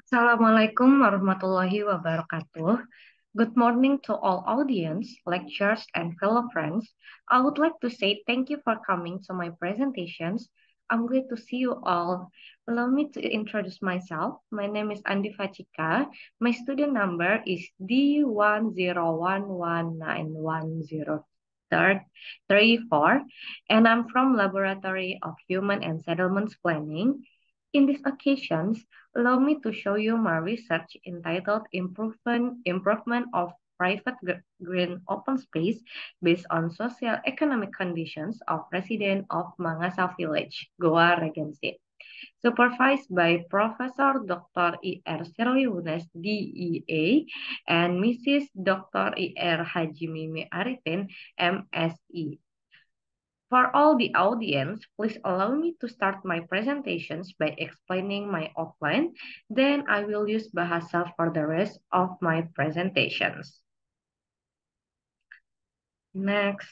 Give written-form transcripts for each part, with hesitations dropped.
Assalamualaikum warahmatullahi wabarakatuh. Good morning to all audience, lecturers, and fellow friends. I would like to say thank you for coming to my presentations. I'm glad to see you all. Allow me to introduce myself. My name is Andi Fachika. My student number is D101191034, and I'm from Laboratory of Human and Settlements Planning. In these occasions, allow me to show you my research entitled Improvement of Private Green Open Space based on Socio-Economic Conditions of Residents of Mangasa Village, Goa Regency, supervised by Professor Dr. E.R. Shirley Wunes, DEA, and Mrs. Dr. E.R. Haji Mimi Arifin, MSE. For all the audience, please allow me to start my presentations by explaining my outline. Then I will use Bahasa for the rest of my presentations. Next.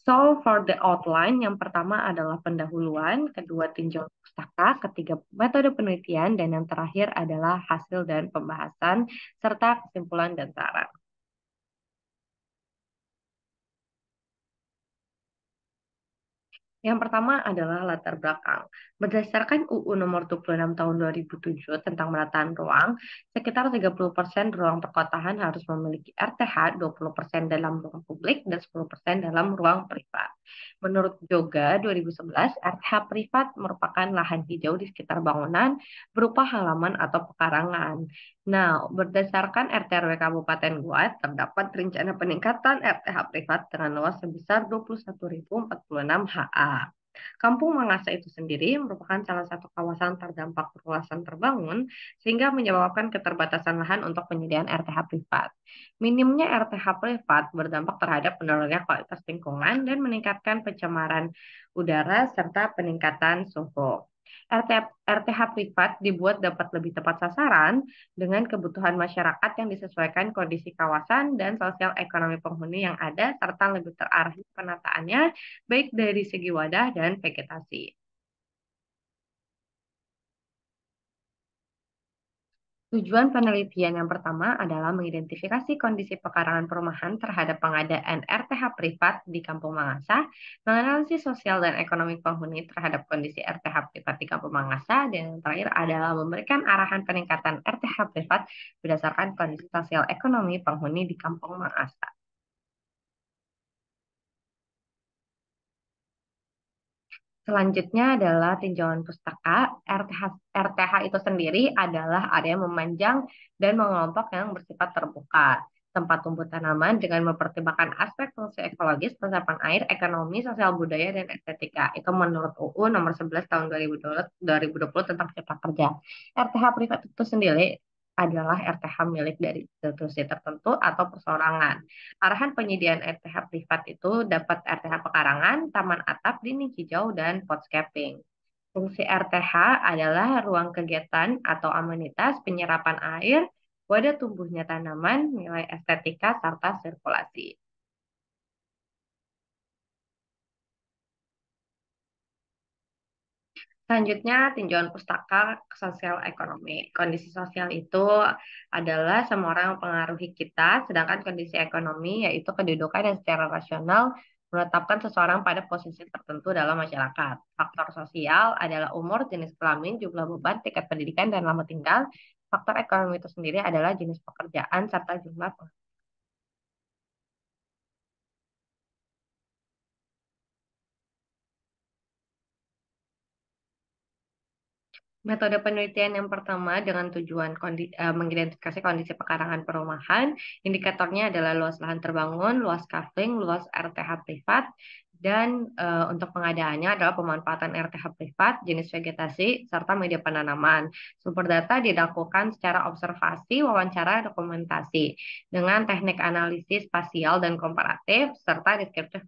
So for the outline, yang pertama adalah pendahuluan, kedua tinjauan pustaka, ketiga metode penelitian, dan yang terakhir adalah hasil dan pembahasan, serta kesimpulan dan saran. Yang pertama adalah latar belakang. Berdasarkan UU Nomor 26 Tahun 2007 tentang penataan ruang, sekitar 30% ruang perkotaan harus memiliki RTH, 20% dalam ruang publik, dan 10% dalam ruang privat. Menurut Joga 2011, RTH privat merupakan lahan hijau di sekitar bangunan berupa halaman atau pekarangan. Nah, berdasarkan RT/RW Kabupaten Goa, terdapat rencana peningkatan RTH privat dengan luas sebesar 21.046 ha. Kampung Mangasa itu sendiri merupakan salah satu kawasan terdampak perluasan terbangun sehingga menyebabkan keterbatasan lahan untuk penyediaan RTH privat. Minimnya RTH privat berdampak terhadap menurunnya kualitas lingkungan dan meningkatkan pencemaran udara serta peningkatan suhu. RTH privat dibuat dapat lebih tepat sasaran dengan kebutuhan masyarakat yang disesuaikan kondisi kawasan dan sosial ekonomi penghuni yang ada serta lebih terarah penataannya baik dari segi wadah dan vegetasi. Tujuan penelitian yang pertama adalah mengidentifikasi kondisi pekarangan perumahan terhadap pengadaan RTH privat di Kampung Mangasa, menganalisis sosial dan ekonomi penghuni terhadap kondisi RTH privat di Kampung Mangasa, dan yang terakhir adalah memberikan arahan peningkatan RTH privat berdasarkan kondisi sosial ekonomi penghuni di Kampung Mangasa. Selanjutnya adalah tinjauan pustaka. RTH itu sendiri adalah area memanjang dan mengelompok yang bersifat terbuka. Tempat tumbuh tanaman dengan mempertimbangkan aspek fungsi ekologis, resapan air, ekonomi, sosial budaya, dan estetika. Itu menurut UU nomor 11 tahun 2020 tentang Cipta Kerja. RTH privat itu sendiri adalah RTH milik dari institusi tertentu atau perseorangan. Arahan penyediaan RTH privat itu dapat RTH pekarangan, taman atap, dinding hijau, dan podscaping. Fungsi RTH adalah ruang kegiatan atau amenitas penyerapan air, wadah tumbuhnya tanaman, nilai estetika, serta sirkulasi. Selanjutnya, tinjauan pustaka sosial ekonomi. Kondisi sosial itu adalah semua orang yang mempengaruhi kita, sedangkan kondisi ekonomi yaitu kedudukan yang secara rasional menetapkan seseorang pada posisi tertentu dalam masyarakat. Faktor sosial adalah umur, jenis kelamin, jumlah beban, tingkat pendidikan, dan lama tinggal. Faktor ekonomi itu sendiri adalah jenis pekerjaan serta jumlah metode penelitian yang pertama dengan tujuan mengidentifikasi kondisi pekarangan perumahan, indikatornya adalah luas lahan terbangun, luas kafling, luas RTH privat, dan untuk pengadaannya adalah pemanfaatan RTH privat, jenis vegetasi, serta media penanaman. Sumber data dilakukan secara observasi, wawancara, dokumentasi, dengan teknik analisis spasial dan komparatif, serta deskriptif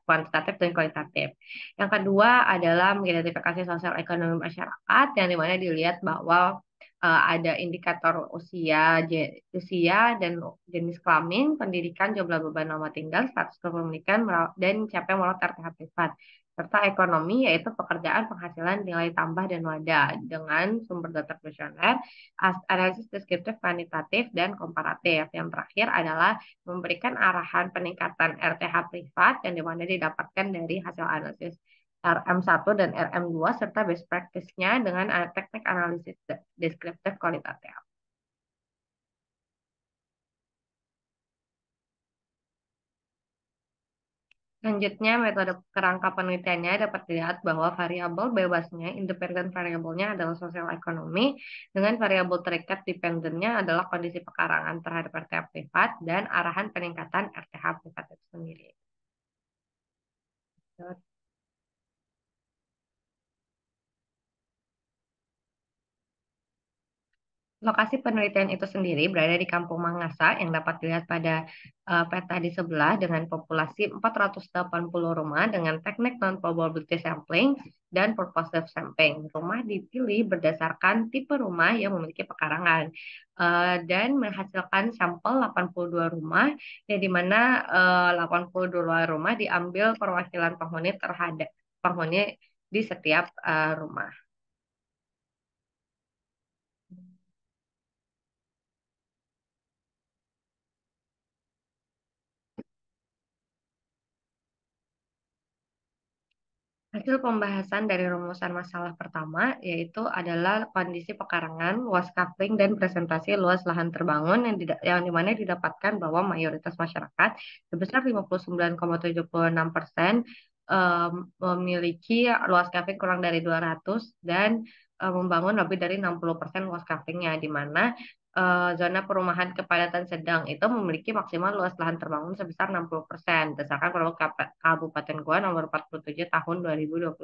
kuantitatif dan kualitatif. Yang kedua adalah mengidentifikasi sosial ekonomi masyarakat yang dimana dilihat bahwa ada indikator usia dan jenis kelamin, pendidikan, jumlah beban rumah tinggal, status kepemilikan, dan siapa yang merawat RTH privat. serta ekonomi yaitu pekerjaan, penghasilan, nilai tambah, dan wadah dengan sumber data kuesioner, analisis deskriptif, kuantitatif, dan komparatif. Yang terakhir adalah memberikan arahan peningkatan RTH privat yang dimana didapatkan dari hasil analisis RM1 dan RM2 serta best practice-nya dengan teknik analisis deskriptif kualitatif. Selanjutnya, metode kerangka penelitiannya dapat dilihat bahwa variabel bebasnya, independen variabelnya adalah sosial ekonomi, dengan variabel terikat dependennya adalah kondisi pekarangan terhadap RTH privat dan arahan peningkatan RTH privat itu sendiri. Lokasi penelitian itu sendiri berada di Kampung Mangasa yang dapat dilihat pada peta di sebelah dengan populasi 480 rumah dengan teknik non-probability sampling dan purposive sampling. Rumah dipilih berdasarkan tipe rumah yang memiliki pekarangan dan menghasilkan sampel 82 rumah yang dimana 82 rumah diambil perwakilan penghuni terhadap penghuni di setiap rumah. Hasil pembahasan dari rumusan masalah pertama yaitu adalah kondisi pekarangan, luas kafling, dan presentasi luas lahan terbangun yang dimana didapatkan bahwa mayoritas masyarakat sebesar 59,76% memiliki luas kafling kurang dari 200 dan membangun lebih dari 60% luas kaflingnya, di mana zona perumahan kepadatan sedang itu memiliki maksimal luas lahan terbangun sebesar 60%, berdasarkan Perpres Kabupaten Goa nomor 47 tahun 2021.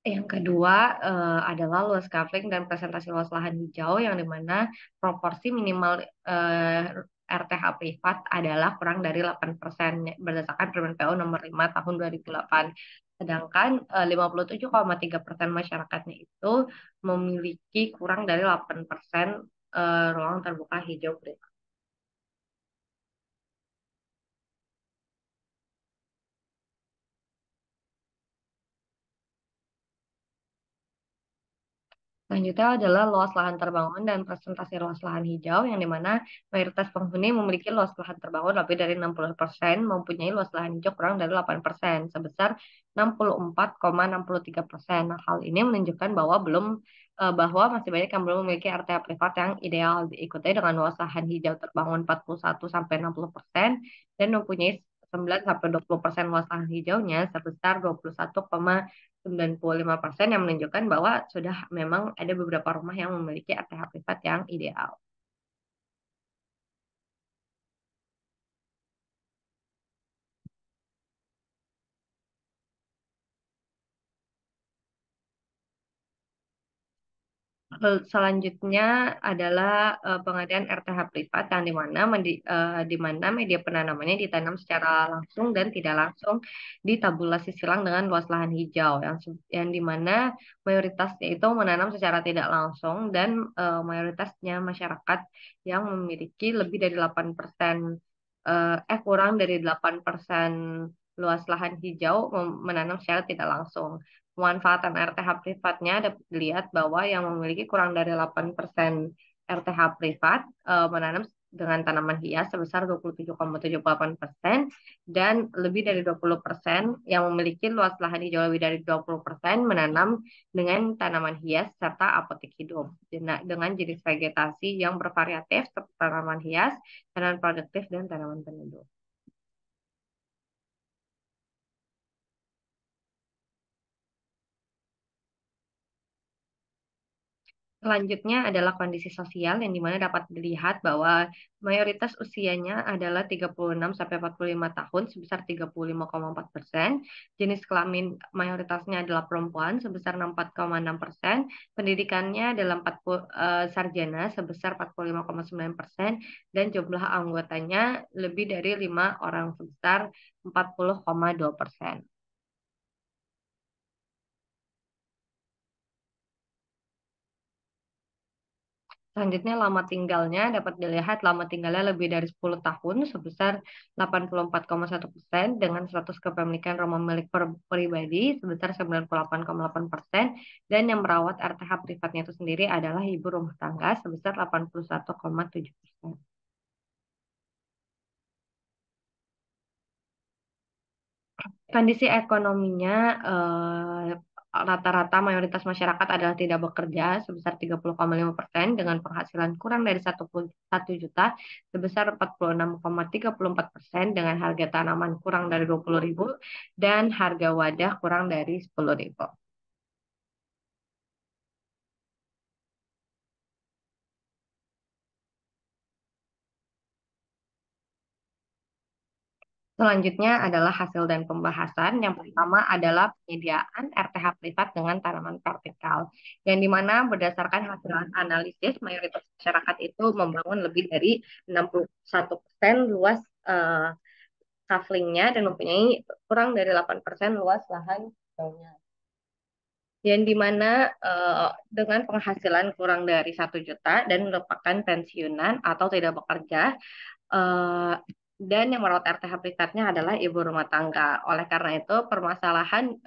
Yang kedua adalah luas kafling dan presentasi luas lahan hijau yang dimana proporsi minimal eh, RTH privat adalah kurang dari 8% berdasarkan Permen PU nomor 5 tahun 2008. Sedangkan 57,3% masyarakatnya itu memiliki kurang dari 8% ruang terbuka hijau privat. Selanjutnya adalah luas lahan terbangun dan presentasi luas lahan hijau, yang dimana mayoritas penghuni memiliki luas lahan terbangun lebih dari 60%, mempunyai luas lahan hijau kurang dari 8%, sebesar 64,63%. Nah, hal ini menunjukkan bahwa bahwa masih banyak yang belum memiliki RTA privat yang ideal, diikuti dengan luas lahan hijau terbangun 41 sampai 60% dan mempunyai 9 sampai 20% luas lahan hijaunya sebesar 21,95% yang menunjukkan bahwa sudah memang ada beberapa rumah yang memiliki RTH privat yang ideal. Selanjutnya adalah pengadaan RTH privat yang di mana media penanamannya ditanam secara langsung dan tidak langsung di tabulasi silang dengan luas lahan hijau yang di mana mayoritasnya itu menanam secara tidak langsung dan mayoritasnya masyarakat yang memiliki lebih dari 8% kurang dari 8% luas lahan hijau menanam secara tidak langsung. Pemanfaatan RTH privatnya dapat dilihat bahwa yang memiliki kurang dari 8% RTH privat menanam dengan tanaman hias sebesar 27,78% dan lebih dari 20% yang memiliki luas lahan hijau lebih dari 20% menanam dengan tanaman hias serta apotik hidup dengan jenis vegetasi yang bervariatif seperti tanaman hias, tanaman produktif, dan tanaman peneduh. Selanjutnya adalah kondisi sosial yang dimana dapat dilihat bahwa mayoritas usianya adalah 36 sampai 45 tahun sebesar 35,4%, jenis kelamin mayoritasnya adalah perempuan sebesar 64,6%, pendidikannya adalah 40 sarjana sebesar 45,9% dan jumlah anggotanya lebih dari 5 orang sebesar 40,2%. Selanjutnya lama tinggalnya dapat dilihat lama tinggalnya lebih dari 10 tahun sebesar 84,1% dengan status kepemilikan rumah milik pribadi sebesar 98,8% dan yang merawat RTH privatnya itu sendiri adalah ibu rumah tangga sebesar 81,7%. Kondisi ekonominya rata-rata mayoritas masyarakat adalah tidak bekerja sebesar 30,5% dengan penghasilan kurang dari 1 juta sebesar 46,34% dengan harga tanaman kurang dari 20.000 dan harga wadah kurang dari 10.000. Selanjutnya adalah hasil dan pembahasan. Yang pertama adalah penyediaan RTH privat dengan tanaman vertikal. Yang dimana berdasarkan hasil analisis, mayoritas masyarakat itu membangun lebih dari 61% luas eh, coveringnya dan mempunyai kurang dari 8% luas lahan hijaunya. Yang dimana dengan penghasilan kurang dari 1 juta dan merupakan pensiunan atau tidak bekerja, eh, dan yang merawat RTH privatnya adalah ibu rumah tangga. Oleh karena itu, permasalahan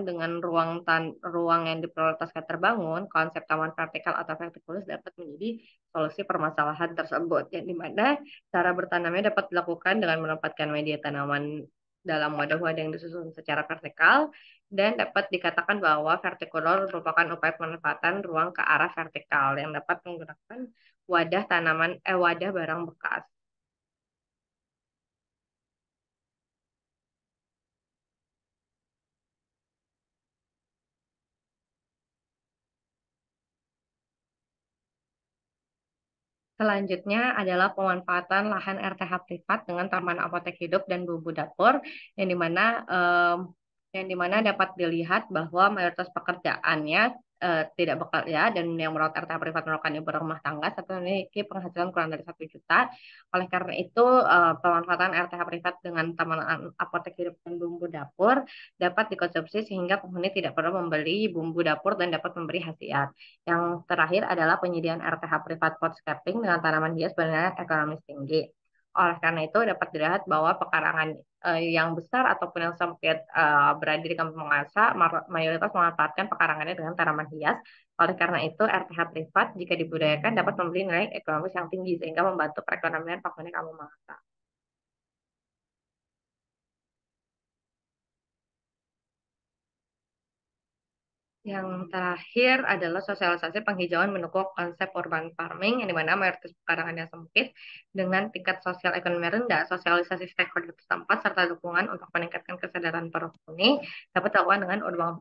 dengan ruang yang diprioritaskan terbangun, konsep taman vertikal atau vertikulus dapat menjadi solusi permasalahan tersebut. Yang di mana cara bertanamnya dapat dilakukan dengan menempatkan media tanaman dalam wadah-wadah yang disusun secara vertikal dan dapat dikatakan bahwa vertikulur merupakan upaya pemanfaatan ruang ke arah vertikal yang dapat menggunakan wadah barang bekas. Selanjutnya adalah pemanfaatan lahan RTH privat dengan taman apotek hidup dan bumbu dapur yang dimana em, yang dimana dapat dilihat bahwa mayoritas pekerjaannya tidak bekerja dan yang merawat RTH privat merupakan ibu rumah tangga satu memiliki penghasilan kurang dari 1 juta. Oleh karena itu, pemanfaatan RTH privat dengan taman apotek hidup dan bumbu dapur dapat dikonsumsi sehingga penghuni tidak perlu membeli bumbu dapur dan dapat memberi khasiat. Yang terakhir adalah penyediaan RTH privat potscaping dengan tanaman hias bernilai ekonomis tinggi. Oleh karena itu dapat dilihat bahwa pekarangan yang besar ataupun yang sempit berada di kampung Mengasa mayoritas memanfaatkan pekarangannya dengan tanaman hias. Oleh karena itu RTH privat jika dibudayakan dapat memberi nilai ekonomis yang tinggi sehingga membantu perekonomian penghuni kampung Mengasa. Yang terakhir adalah sosialisasi penghijauan mendukung konsep urban farming, yang dimana mayoritas pekarangannya sempit dengan tingkat sosial ekonomi rendah. Sosialisasi stakeholder setempat serta dukungan untuk meningkatkan kesadaran para penghuni dapat dilakukan dengan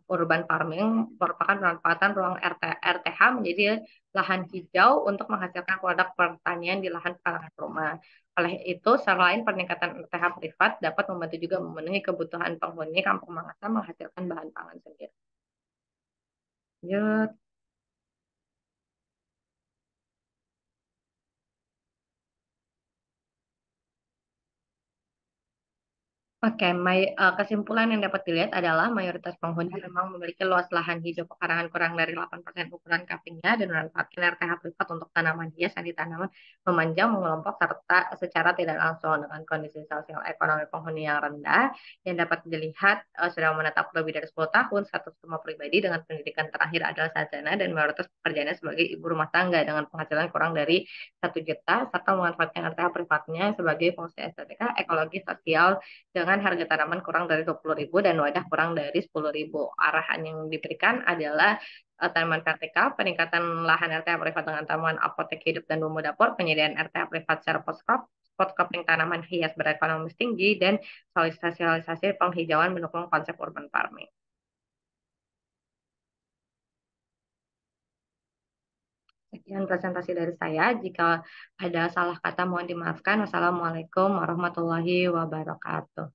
urban farming, merupakan pemanfaatan ruang RTH menjadi lahan hijau untuk menghasilkan produk pertanian di lahan pekarangan rumah. Oleh itu, selain peningkatan RTH privat dapat membantu juga memenuhi kebutuhan penghuni Kampung Mangasa menghasilkan bahan pangan sendiri. Ya, oke, kesimpulan yang dapat dilihat adalah mayoritas penghuni memang memiliki luas lahan hijau pekarangan kurang dari 8% ukuran kapingnya dan memanfaatkan RTH privat untuk tanaman hias yang ditanam memanjang mengelompok serta secara tidak langsung dengan kondisi sosial ekonomi penghuni yang rendah yang dapat dilihat sudah menetap lebih dari 10 tahun, status rumah pribadi dengan pendidikan terakhir adalah sarjana dan mayoritas pekerjaannya sebagai ibu rumah tangga dengan penghasilan kurang dari 1 juta serta memanfaatkan RTH privatnya sebagai fungsi estetika, ekologi, sosial dengan harga tanaman kurang dari 20.000 dan wadah kurang dari 10.000. Arahan yang diberikan adalah tanaman vertikal, peningkatan lahan RTH privat dengan tanaman apotek hidup dan bumbu dapur, penyediaan RTH privat secara spot cropping tanaman hias berekonomis tinggi, dan sosialisasi penghijauan mendukung konsep urban farming. Sekian presentasi dari saya. Jika ada salah kata mohon dimaafkan. Wassalamualaikum warahmatullahi wabarakatuh.